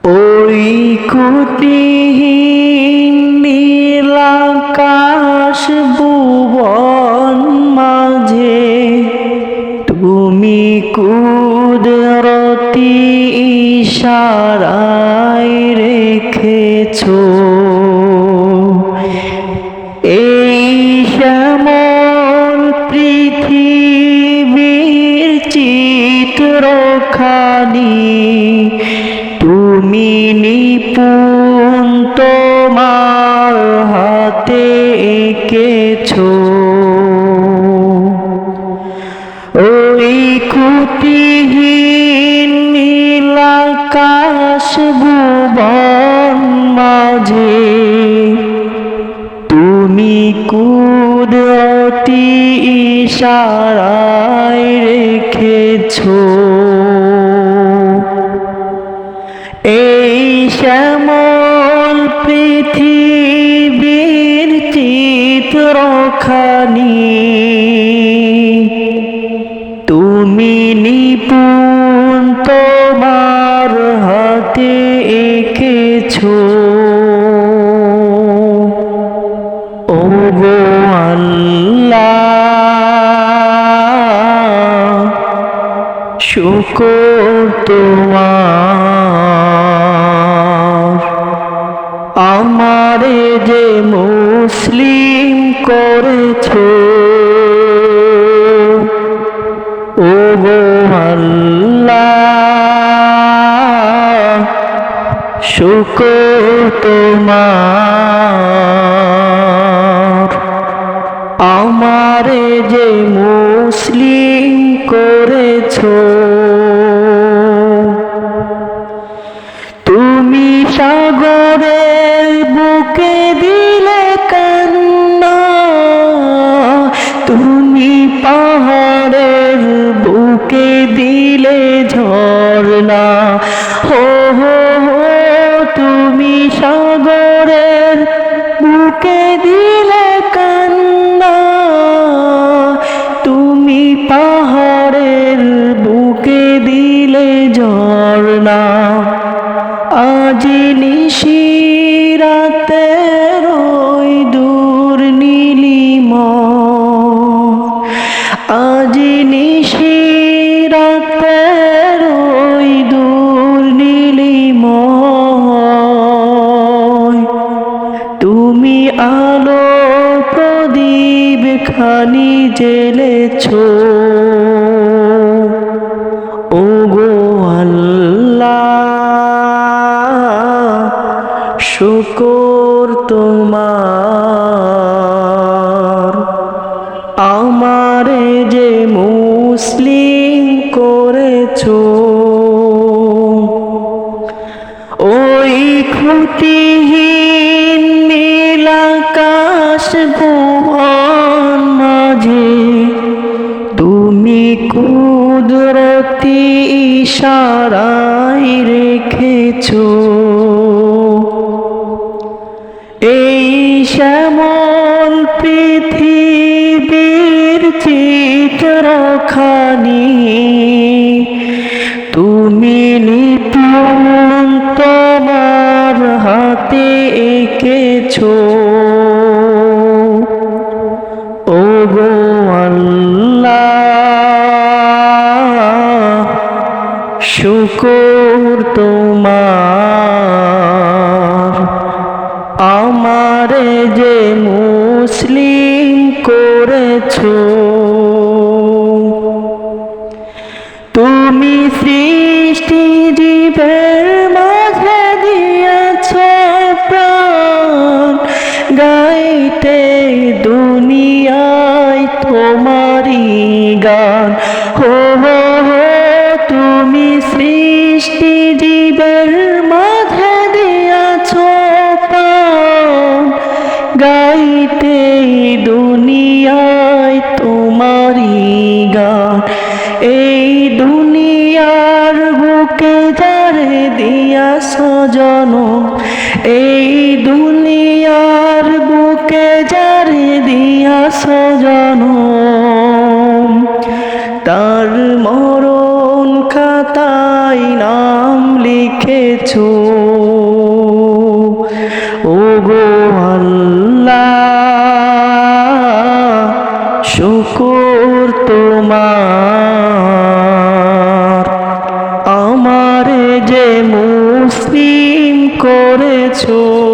ওই কুটিহীন নীলাকাশ ভুবন মাঝে তুমি কুদরতি ইশারায় রেখেছো এই শ্যামল পৃথিবীর চিত্রখানি তুমি নিপুণ তোমার হাতে এঁকেছো ওই কুটিহীন নীলাকাশ ভুবন মাঝে তুমি কুদরতি ইশারায় রেখেছো এই শ্যামল পৃথিবীর চিত্রখানি তুমি নিপুণ তোমার হাতে এঁকেছো ও গো আল্লাহ শুকর তোমার আমারে যে মুসলিম করেছো ও গো আল্লাহ শুকর তোমার আমারে যে মুসলিম করেছো তুমি সাগরের বুকে দিলে কান্না তুমি পাহাড়ের বুকে দিলে ঝরনা হো হো হো তুমি সাগরের বুকে দিলে কান্না তুমি পাহাড়ের বুকে দিলে ঝরনা আজ নিশিরাতের ওই দূর নীলিমা আজ নিশিরাতের ওই দূর নীলিমা তুমি আলো প্রদীপ খানি জ্বেলেছো ও গো আল্লাহ শুকর তোমার আমারে যে মুসলিম করেছো ওই খুঁটিহীন নীলাকাশ ভুবন মাঝে তুমি কুদরতি ইশারায় রেখেছো এই শ্যামল পৃথিবীর চিত্রখানি তুমি নিপুণ তোমার হাতে এঁকেছো ও গো আল্লাহ শুকর তোমার আমারে যে মুসলিম করেছো তুমি সৃষ্টি জীবের মাঝে দিয়েছ প্রাণ গাইতে দুনিয়ায় তোমারি গান হো হো হো তুমি সৃষ্টি জীবের মাঝে দিয়েছ প্রাণ গাইতে দুনিয়ায় তোমারি গান এই দুনিয়ার বুকে যারে দিয়াছ জনম এই দুনিয়ার বুকে যারে দিয়াছ জনম তার মরণ খাতায় নাম লিখে দিয়েছো। ওগো আল্লাহ শুকর তোমার, আমারে যে মুসলিম করেছো।